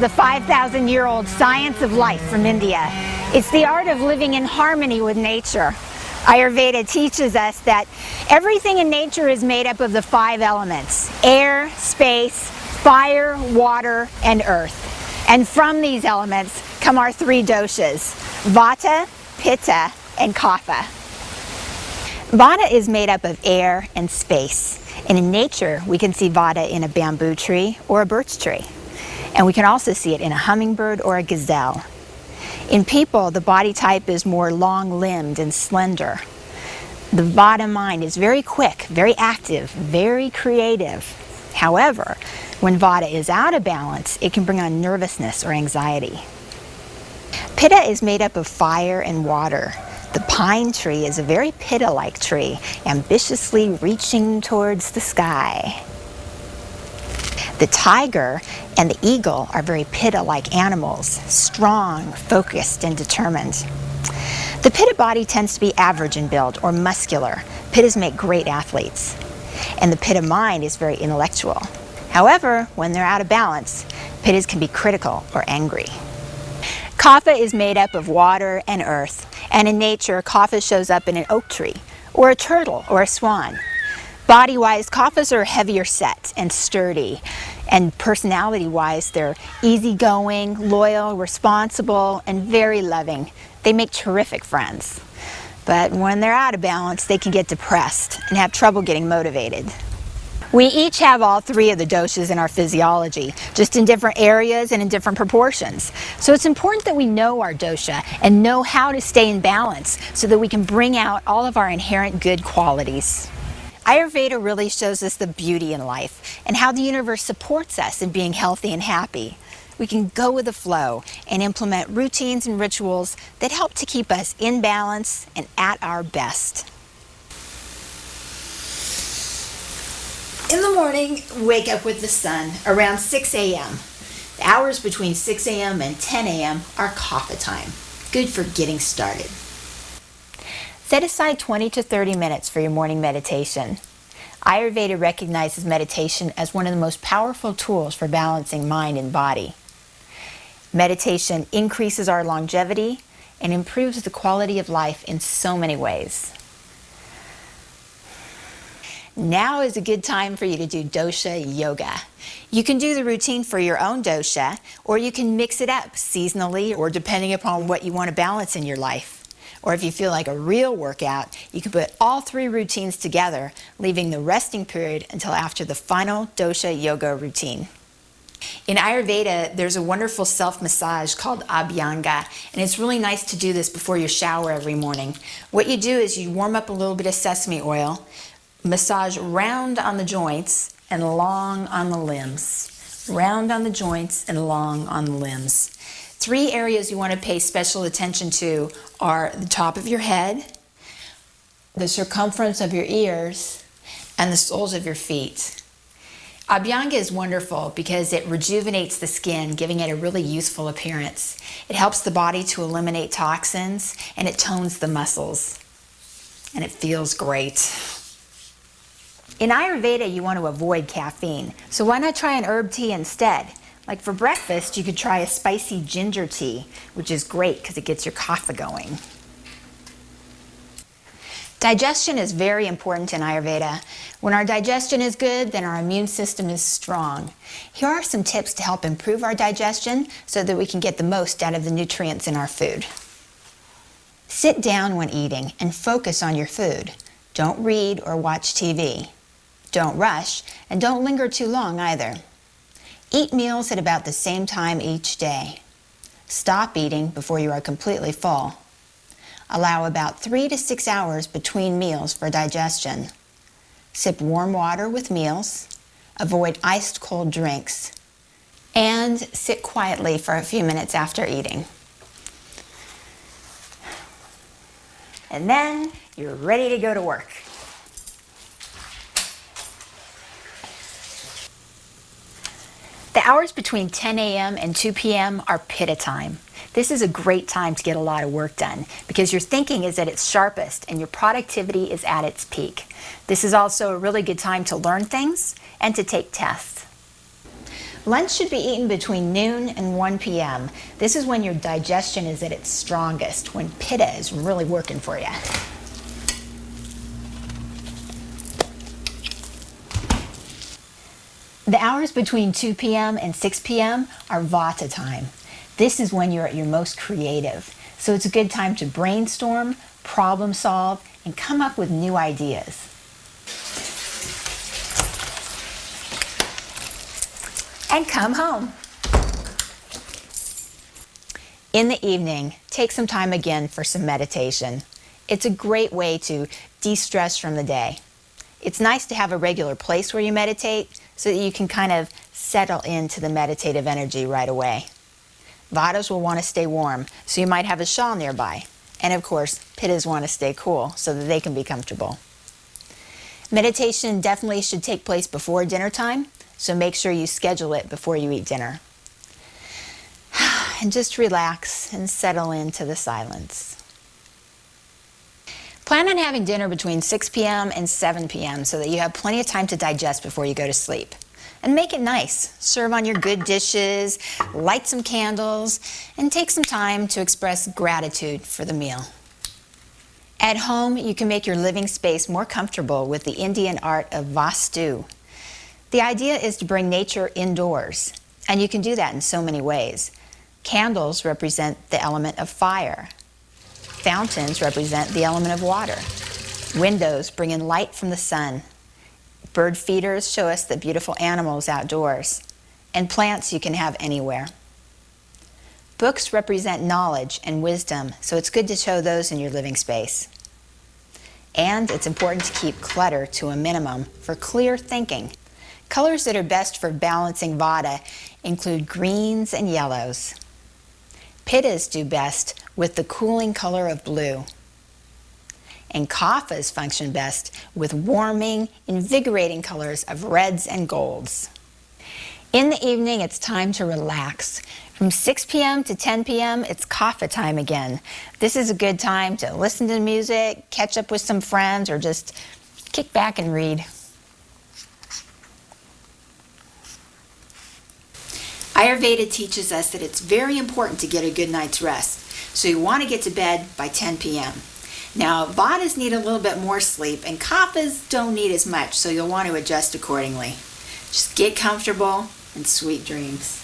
the 5,000-year-old science of life from India. It's the art of living in harmony with nature. Ayurveda teaches us that everything in nature is made up of the 5 elements: air, space, fire, water, and earth. And from these elements come our 3 doshas: Vata, Pitta, and Kapha. Vata is made up of air and space. And in nature, we can see Vata in a bamboo tree or a birch tree. And we can also see it in a hummingbird or a gazelle. In people, the body type is more long-limbed and slender. The Vata mind is very quick, very active, very creative. However, when Vata is out of balance, it can bring on nervousness or anxiety. Pitta is made up of fire and water. The pine tree is a very Pitta-like tree, ambitiously reaching towards the sky. The tiger and the eagle are very Pitta-like animals, strong, focused, and determined. The Pitta body tends to be average in build or muscular. Pittas make great athletes. And the Pitta mind is very intellectual. However, when they're out of balance, Pittas can be critical or angry. Kapha is made up of water and earth, and in nature, Kapha shows up in an oak tree, or a turtle, or a swan. Body-wise, Kaphas are heavier set and sturdy, and personality-wise, they're easygoing, loyal, responsible, and very loving. They make terrific friends. But when they're out of balance, they can get depressed and have trouble getting motivated. We each have all 3 of the doshas in our physiology, just in different areas and in different proportions. So it's important that we know our dosha and know how to stay in balance so that we can bring out all of our inherent good qualities. Ayurveda really shows us the beauty in life and how the universe supports us in being healthy and happy. We can go with the flow and implement routines and rituals that help to keep us in balance and at our best. In the morning, wake up with the sun around 6 a.m. The hours between 6 a.m. and 10 a.m. are Kapha time. Good for getting started. Set aside 20 to 30 minutes for your morning meditation. Ayurveda recognizes meditation as one of the most powerful tools for balancing mind and body. Meditation increases our longevity and improves the quality of life in so many ways. Now is a good time for you to do dosha yoga. You can do the routine for your own dosha, or you can mix it up seasonally or depending upon what you want to balance in your life. Or if you feel like a real workout, you can put all 3 routines together, leaving the resting period until after the final dosha yoga routine. In Ayurveda, there's a wonderful self-massage called Abhyanga, and it's really nice to do this before your shower every morning. What you do is you warm up a little bit of sesame oil, massage round on the joints and long on the limbs. Round on the joints and long on the limbs. 3 areas you want to pay special attention to are the top of your head, the circumference of your ears, and the soles of your feet. Abhyanga is wonderful because it rejuvenates the skin, giving it a really youthful appearance. It helps the body to eliminate toxins, and it tones the muscles. And it feels great. In Ayurveda, you want to avoid caffeine, so why not try an herb tea instead? Like for breakfast, you could try a spicy ginger tea, which is great because it gets your kapha going. Digestion is very important in Ayurveda. When our digestion is good, then our immune system is strong. Here are some tips to help improve our digestion so that we can get the most out of the nutrients in our food. Sit down when eating and focus on your food. Don't read or watch TV. Don't rush, and don't linger too long either. Eat meals at about the same time each day. Stop eating before you are completely full. Allow about 3 to 6 hours between meals for digestion. Sip warm water with meals. Avoid iced cold drinks. And sit quietly for a few minutes after eating. And then you're ready to go to work. The hours between 10 a.m. and 2 p.m. are Pitta time. This is a great time to get a lot of work done because your thinking is at its sharpest and your productivity is at its peak. This is also a really good time to learn things and to take tests. Lunch should be eaten between noon and 1 p.m. This is when your digestion is at its strongest, when pitta is really working for you. The hours between 2 p.m. and 6 p.m. are vata time. This is when you're at your most creative. So it's a good time to brainstorm, problem solve, and come up with new ideas. And come home. In the evening, take some time again for some meditation. It's a great way to de-stress from the day. It's nice to have a regular place where you meditate so that you can kind of settle into the meditative energy right away. Vatas will want to stay warm, so you might have a shawl nearby. And of course, pittas want to stay cool so that they can be comfortable. Meditation definitely should take place before dinner time, so make sure you schedule it before you eat dinner. And just relax and settle into the silence. Plan on having dinner between 6 p.m. and 7 p.m. so that you have plenty of time to digest before you go to sleep. And make it nice. Serve on your good dishes, light some candles, and take some time to express gratitude for the meal. At home, you can make your living space more comfortable with the Indian art of Vastu. The idea is to bring nature indoors, and you can do that in so many ways. Candles represent the element of fire. Fountains represent the element of water. Windows bring in light from the sun. Bird feeders show us the beautiful animals outdoors. And plants you can have anywhere. Books represent knowledge and wisdom, so it's good to show those in your living space. And it's important to keep clutter to a minimum for clear thinking. Colors that are best for balancing vata include greens and yellows. Pittas do best with the cooling color of blue. And kaphas function best with warming, invigorating colors of reds and golds. In the evening, it's time to relax. From 6 p.m. to 10 p.m., it's kapha time again. This is a good time to listen to music, catch up with some friends, or just kick back and read. Ayurveda teaches us that it's very important to get a good night's rest, so you want to get to bed by 10 p.m. Now, vatas need a little bit more sleep, and kaphas don't need as much, so you'll want to adjust accordingly. Just get comfortable and sweet dreams.